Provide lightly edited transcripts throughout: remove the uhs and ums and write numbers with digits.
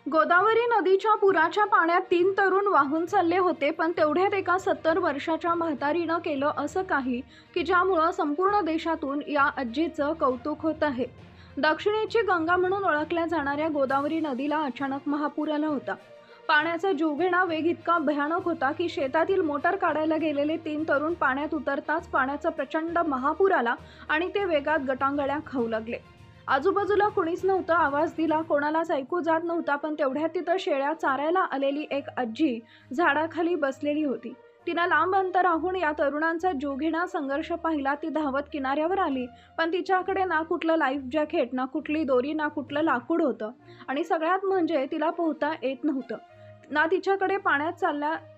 गोदावरी नदीच्या पुराच्या पाण्यात 3 तरुण वाहून चालले होते, पण तेवढ्यात एका 70 वर्षाच्या म्हातारीनं केलं असं काही की ज्यामुळं संपूर्ण देशातून या आजीचं कौतुक होत आहे. दक्षिणेची गंगा म्हणून ओळखल्या जाणाऱ्या गोदावरी नदीला अचानक महापूर आला होता. पाण्याचा जीवघेणा वेग इतका भयानक होता की शेतातील मोटर काढायला गेलेले 3 तरुण पाण्यात उतरताच पाण्याचा प्रचंड महापूर आला आणि ते वेगात गटांगळ्या खाऊ लागले. आजूबाजूला कुणीच नव्हतं. आवाज दिला, कोणालाच ऐकू जात नव्हता. पण तेवढ्यात तिथं शेळ्या चारायला आलेली एक आजी झाडाखाली बसलेली होती. तिनं लांब अंतराहून या तरुणांचा जीवघेणा संघर्ष पाहिला. ती धावत किनाऱ्यावर आली, पण तिच्याकडे ना कुठलं लाईफ जॅकेट, ना कुठली दोरी, ना कुठलं लाकूड होतं. आणि सगळ्यात म्हणजे तिला पोहता येत नव्हतं. ना तिच्याकडे पाण्यात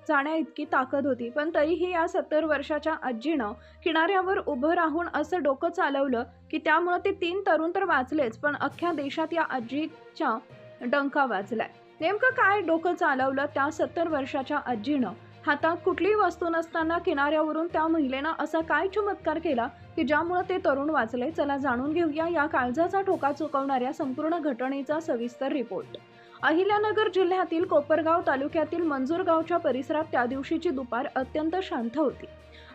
जाण्या इतकी ताकद होती. पण तरीही या 70 वर्षाच्या आजीनं किनाऱ्यावर उभं राहून असं डोकं चालवलं की त्यामुळे ते 3 तरुण तर वाचलेच, पण अख्ख्या देशात या आजीचा डंका वाजलाय. नेमकं काय डोकं चालवलं त्या 70 वर्षाच्या आजीनं? हातात कुठलीही वस्तू नसताना किनाऱ्यावरून त्या महिलेनं असा काय चमत्कार केला की ज्यामुळे ते तरुण वाचले? चला जाणून घेऊया या काळजाचा ठोका चुकवणाऱ्या संपूर्ण घटनेचा सविस्तर रिपोर्ट. अहिल्यानगर जिल्ह्यातील कोपरगाव तालुक्यातील मंजूरगावच्या परिसरात त्या दिवशीची दुपार अत्यंत शांत होती.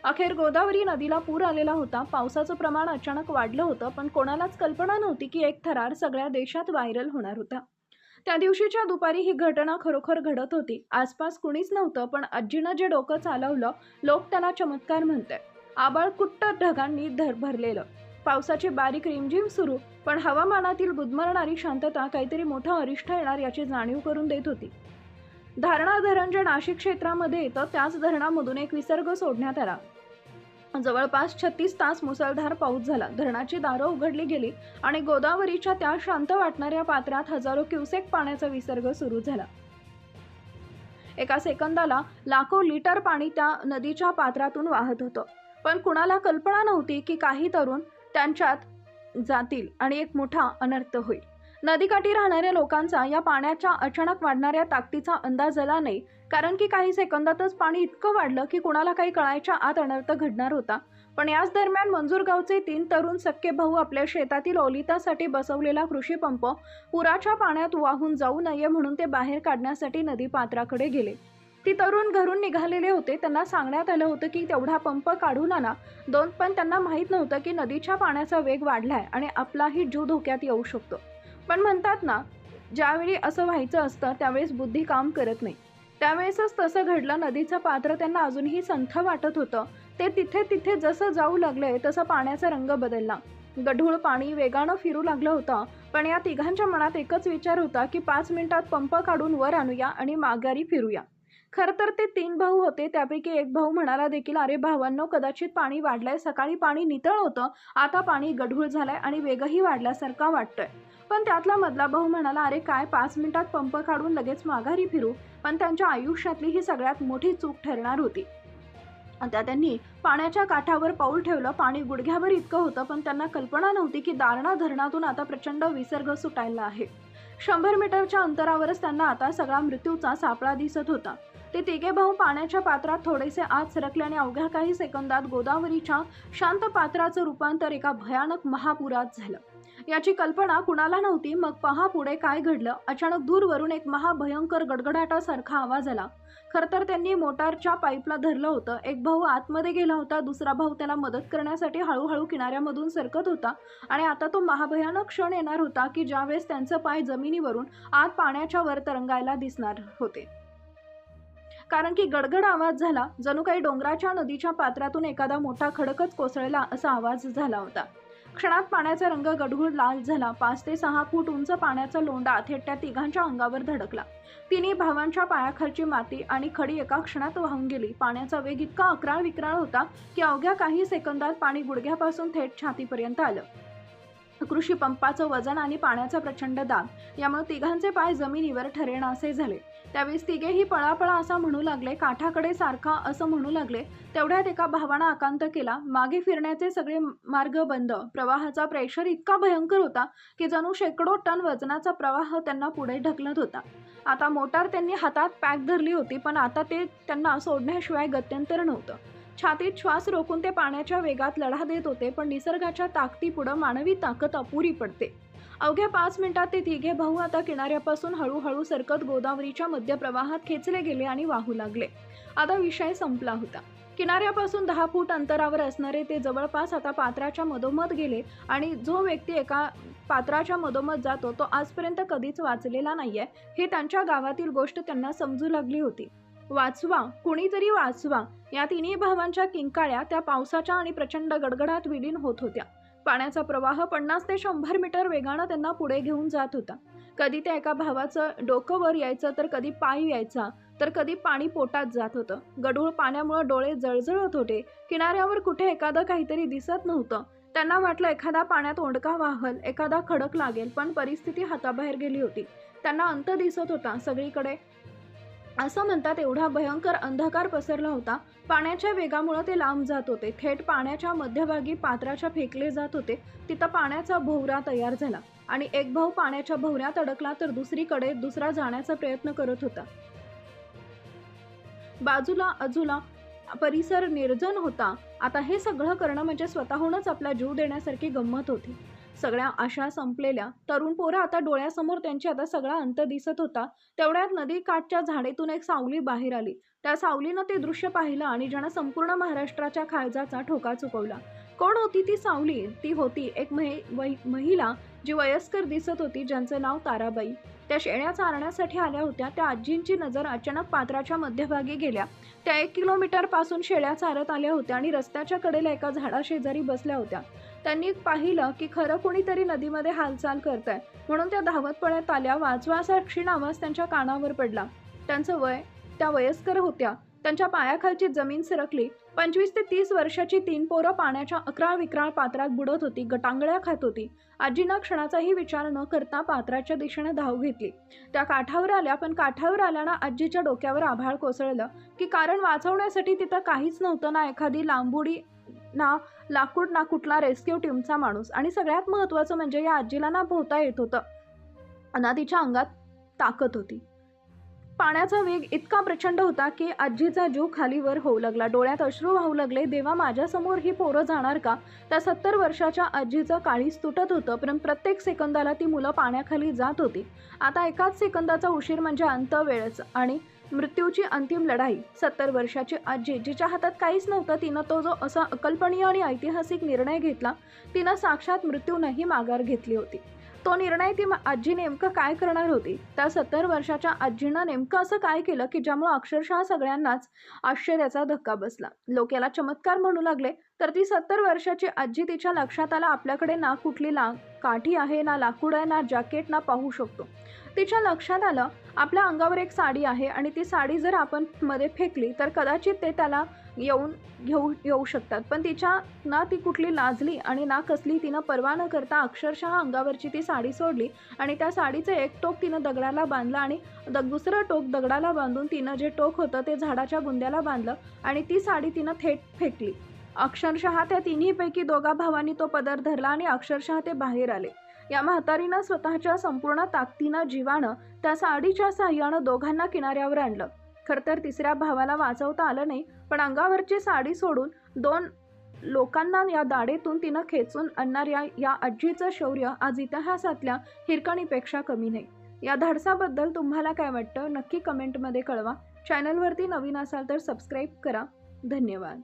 अखेर गोदावरी नदीला पूर आलेला होता. पावसाचं प्रमाण अचानक वाढलं होतं, पण कोणालाच कल्पना नव्हती की एक थरार सगळ्या देशात व्हायरल होणार होता. त्या दिवशीच्या दुपारी ही घटना खरोखर घडत होती. आसपास कुणीच नव्हतं, पण आजीनं जे डोकं चालवलं, लोक त्याला चमत्कार म्हणतायत. आभाळ कुट्ट ढगांनी भरलेलं, पावसाची बारीक रिमझिम सुरू, पण हवामानातील गुदमरणारी शांतता काहीतरी मोठं अरिष्ट येणार याची जाणीव करून देत होती. धारणा धरण जे नाशिक क्षेत्रामध्ये येतं, त्याच धरणामधून एक विसर्ग सोडण्यात आला. जवळपास 36 तास मुसळधार पाऊस झाला. धरणाची दारं उघडली गेली आणि गोदावरीच्या त्या शांत वाटणाऱ्या पात्रात हजारो क्युसेक पाण्याचा विसर्ग सुरू झाला. एका सेकंदाला लाखो लिटर पाणी त्या नदीच्या पात्रातून वाहत होतं. पण कुणाला कल्पना नव्हती की काही तरुण त्यांच्यात जातील आणि एक मोठा अनर्थ होईल. नदीकाठी राहणाऱ्या लोकांचा या पाण्याच्या अचानक वाढणाऱ्या ताकदीचा अंदाज आला नाही, कारण की काही सेकंदातच पाणी इतकं वाढलं की कुणाला काही कळायच्या आत अनर्थ घडणार होता. पण याच दरम्यान मंजूरगावचे 3 तरुण सख्खे भाऊ आपल्या शेतातील ओलितासाठी बसवलेला कृषी पंप पुराच्या पाण्यात वाहून जाऊ नये म्हणून ते बाहेर काढण्यासाठी नदी पात्राकडे गेले. ती तरुण घरून निघालेले होते. त्यांना सांगण्यात आलं होतं की तेवढा पंप काढून आणा. पण त्यांना माहीत नव्हतं की नदीच्या पाण्याचा वेग वाढलाय आणि आपलाही जीव धोक्यात येऊ शकतो. पण म्हणतात ना, ज्यावेळी असं व्हायचं असतं त्यावेळेस बुद्धी काम करत नाही. त्यावेळेसच तसं घडलं. नदीचं पात्र त्यांना अजूनही संथ वाटत होतं. ते तिथे जसं जाऊ लागले तसं पाण्याचा रंग बदलला. गढूळ पाणी वेगानं फिरू लागलं होतं. पण या तिघांच्या मनात एकच विचार होता की 5 मिनिटात पंप काढून वर आणूया आणि माघारी फिरूया. खरं तर ते 3 भाऊ होते. त्यापैकी एक भाऊ म्हणाला देखील, अरे भावांनो, कदाचित पाणी वाढलंय. सकाळी पाणी नितळ होतं, आता पाणी गढूळ झालंय आणि वेगही वाढल्यासारखा वाटतोय. पण त्यातला मधला भाऊ म्हणाला, अरे काय 5 मिनिटात पंप काढून लगेच माघारी फिरू? पण त्यांच्या आयुष्यातली ही सगळ्यात मोठी चूक ठरणार होती. आता त्यांनी पाण्याच्या काठावर पाऊल ठेवलं. पाणी गुडघ्यावर इतकं होतं, पण त्यांना कल्पना नव्हती की दारणा धरणातून आता प्रचंड विसर्ग सुटायला आहे. 100 मीटरच्या अंतरावरच त्यांना आता सगळा मृत्यूचा सापळा दिसत होता. ते तिघे भाऊ पाण्याच्या पात्रात थोडेसे आत सरकले आणि अवघ्या काही सेकंदात गोदावरीच्या शांत पात्राचं रूपांतर एका भयानक महापुरात झालं. याची कल्पना कुणाला नव्हती. मग पहा पुढे काय घडलं. अचानक दूरवरून एक महाभयंकर गडगडाटासारखा आवाज आला. खरं तर त्यांनी मोटारच्या पाईपला धरलं होतं. एक भाऊ आतमध्ये गेला होता, दुसरा भाऊ त्याला मदत करण्यासाठी हळूहळू किनाऱ्यामधून सरकत होता. आणि आता तो महाभयानक क्षण येणार होता की ज्यावेळेस त्यांचं पाय जमिनीवरून आत पाण्याच्या वर तरंगायला दिसणार होते. कारण की गडगड आवाज झाला. जणू काही डोंगराच्या नदीच्या पात्रातून एखादा मोठा खडकच कोसळला असा आवाज झाला होता. क्षणात पाण्याचा रंग गढूळ लाल झाला. 5 ते 6 फूट उंच पाण्याचा लोंढा थेट त्या तिघांच्या अंगावर धडकला. तिन्ही भावांच्या पायाखालची माती आणि खडी एका क्षणात वाहून गेली. पाण्याचा वेग इतका अकराळ विक्राळ होता की अवघ्या काही सेकंदात पाणी गुडघ्यापासून थेट छातीपर्यंत आलं. कृषी पंपाचं वजन आणि पाण्याचा प्रचंड दाब यामुळे तिघांचे पाय जमिनीवर ठरेनासे झाले. त्यावेळेस तिघेही पळापळा असा म्हणू लागले, काठाकडे सारखा असं म्हणू लागले. तेवढ्यात एका भावानं आकांत केला. मागे फिरण्याचे सगळे मार्ग बंद. प्रवाहाचा प्रेशर इतका भयंकर होता की जणू शेकडो टन वजनाचा प्रवाह त्यांना पुढे ढकलत होता. आता मोटार त्यांनी हातात पॅक धरली होती, पण आता ते त्यांना सोडण्याशिवाय गत्यंतर नव्हतं. छातीत श्वास रोखून ते पाण्याच्या वेगात लढा देत होते. पण निसर्गाच्या ताकदीपुढं मानवी ताकद अपुरी पडते. अवघ्या 5 मिनिटात ते तिघे भाऊ आता किनाऱ्यापासून हळूहळू सरकत गोदावरीच्या मध्यप्रवाहात खेचले गेले आणि वाहू लागले. आता विषय संपला होता. किनाऱ्यापासून 10 फूट अंतरावर असणारे ते जवळपास आता पात्राच्या मधोमध गेले आणि जो व्यक्ती एका पात्राच्या मधोमध जातो तो आजपर्यंत कधीच वाचलेला नाहीये ही त्यांच्या गावातील गोष्ट त्यांना समजू लागली होती. वाचवा, कुणीतरी वाचवा, या तिन्ही भावांच्या किंकाळ्या त्या पावसाच्या आणि प्रचंड गडगडात विलीन होत होत्या. पाण्याचा प्रवाह 50 ते 100 मीटर वेगानं त्यांना पुढे घेऊन जात होता. कधी त्या एका भावाचं डोकं वर यायचं, तर कधी पाय यायचा, तर कधी पाणी पोटात जात होतं. गढूळ पाण्यामुळे डोळे जळजळत होते. किनाऱ्यावर कुठे एखादं काहीतरी दिसत नव्हतं. त्यांना वाटलं एखादा पाण्यात ओंडका वाहल, एखादा खडक लागेल, पण परिस्थिती हाताबाहेर गेली होती. त्यांना अंत दिसत होता सगळीकडे. असं म्हणतात एवढा भयंकर अंधकार पसरला होता. पाण्याच्या वेगामुळे ते लांब जात होते. थेट पाण्याच्या मध्यभागी पात्राच्या फेकले जात होते. तिथं पाण्याचा भोवरा तयार झाला आणि एक भाऊ पाण्याच्या भोवऱ्यात अडकला, तर दुसरीकडे दुसरा जाण्याचा प्रयत्न करत होता. बाजूला अजूला परिसर निर्जन होता. आता हे सगळं करणं म्हणजे स्वतःहूनच आपला जीव देण्यासारखी गंमत होती. सगळ्या आशा संपलेल्या. तरुण पोरं आता डोळ्यासमोर त्यांची आता सगळा अंत दिसत होता. तेवढ्यात नदी काठच्या झाडीतून एक सावली बाहेर आली. त्या सावलीनं ते दृश्य पाहिलं आणि ज्यानं संपूर्ण महाराष्ट्राच्या काळजाचा ठोका चुकवला. कोण होती ती सावली? ती होती एक महिला जी वयस्कर दिसत होती, ज्यांचं नाव ताराबाई. त्या शेळ्या चारण्यासाठी आल्या होत्या. त्या आजींची नजर अचानक पात्राच्या मध्यभागी गेल्या. त्या 1 किलोमीटर पासून शेळ्या चारत आल्या होत्या आणि रस्त्याच्या कडेला एका झाडाशेजारी बसल्या होत्या. त्यांनी पाहिलं की खरं कोणीतरी नदीमध्ये हालचाल करतंय, म्हणून त्या धावत पळत आल्या. वाचवा असा क्षीण आवाज त्यांच्या कानावर पडला. त्यांचं वय, त्या वयस्कर होत्या. त्यांच्या पायाखालची जमीन सरकली. 25 ते 30 वर्षाची 3 पोरं पाण्याच्या अकराळ विक्राळ पात्रात बुडत होती, गटांगळ्या खात होती. आजीनं क्षणाचाही विचार न करता पात्राच्या दिशेने धाव घेतली. त्या काठावर आल्या, पण काठावर आल्यानं आजीच्या डोक्यावर आभाळ कोसळलं की कारण वाचवण्यासाठी तिथं काहीच नव्हतं. ना एखादी लांबुडी, ना लाकूड, ना कुठला रेस्क्यू टीमचा माणूस. आणि सगळ्यात महत्त्वाचं म्हणजे या आजीला ना पोहता येत होतं, ना तिच्या अंगात ताकद होती. पाण्याचा वेग इतका प्रचंड होता की आजीचा जीव खालीवर होऊ लागला. डोळ्यात अश्रू वाहू लागले. देवा, माझ्यासमोर ही पोरं जाणार का? त्या 70 वर्षाच्या आजीचं काळीज तुटत होतं, पण प्रत्येक सेकंदाला ती मुलं पाण्याखाली जात होती. आता एकाच सेकंदाचा उशीर म्हणजे अंतवेळच आणि मृत्यूची अंतिम लढाई. 70 वर्षाची आजी, जिच्या हातात काहीच नव्हतं, तिनं तो जो असा अकल्पनीय आणि ऐतिहासिक निर्णय घेतला. तिनं साक्षात मृत्यूनंही माघार घेतली होती. तो निर्णय ती आजी नेमकं काय करणार होती? त्या 70 वर्षाच्या आजीनं नेमकं असं काय केलं की ज्यामुळे अक्षरशः सगळ्यांनाच आश्चर्याचा धक्का बसला. लोक याला चमत्कार म्हणू लागले, तर ती 70 वर्षाची आजी, तिच्या लक्षात आलं आपल्याकडे ना कुठली काठी आहे, ना लाकूड आहे, ना जॅकेट, ना पाहू शकतो. तिच्या लक्षात आलं आपल्या अंगावर एक साडी आहे आणि ती साडी जर आपण मध्ये फेकली तर कदाचित ते त्याला येऊ शकतात. पण तिच्या ना ती कुठली लाजली आणि ना कसली, तिनं पर्वा न करता अक्षरशः अंगावरची ती साडी सोडली आणि त्या साडीचं एक टोक तिनं दगडाला बांधलं आणि दुसरं टोक दगडाला बांधून तिनं जे टोक होतं ते झाडाच्या बुंद्याला बांधलं आणि ती साडी तिनं थेट फेकली. अक्षरशः त्या तिन्हीपैकी दोघा भावांनी तो पदर धरला आणि अक्षरशः ते बाहेर आले. या म्हातारीनं स्वतःच्या संपूर्ण ताकदीनं, जीवानं त्या साडीच्या साह्यानं दोघांना किनाऱ्यावर आणलं. खरं तर तिसऱ्या भावाला वाचवता आलं नाही, पण अंगावरची साडी सोडून 2 लोकांना या दाढेतून तिनं खेचून आणणाऱ्या या आजीचं शौर्य आज इतिहासातल्या हिरकणीपेक्षा कमी नाही. या धाडसाबद्दल तुम्हाला काय वाटतं नक्की कमेंटमध्ये कळवा. चॅनलवरती नवीन असाल तर सबस्क्राईब करा. धन्यवाद.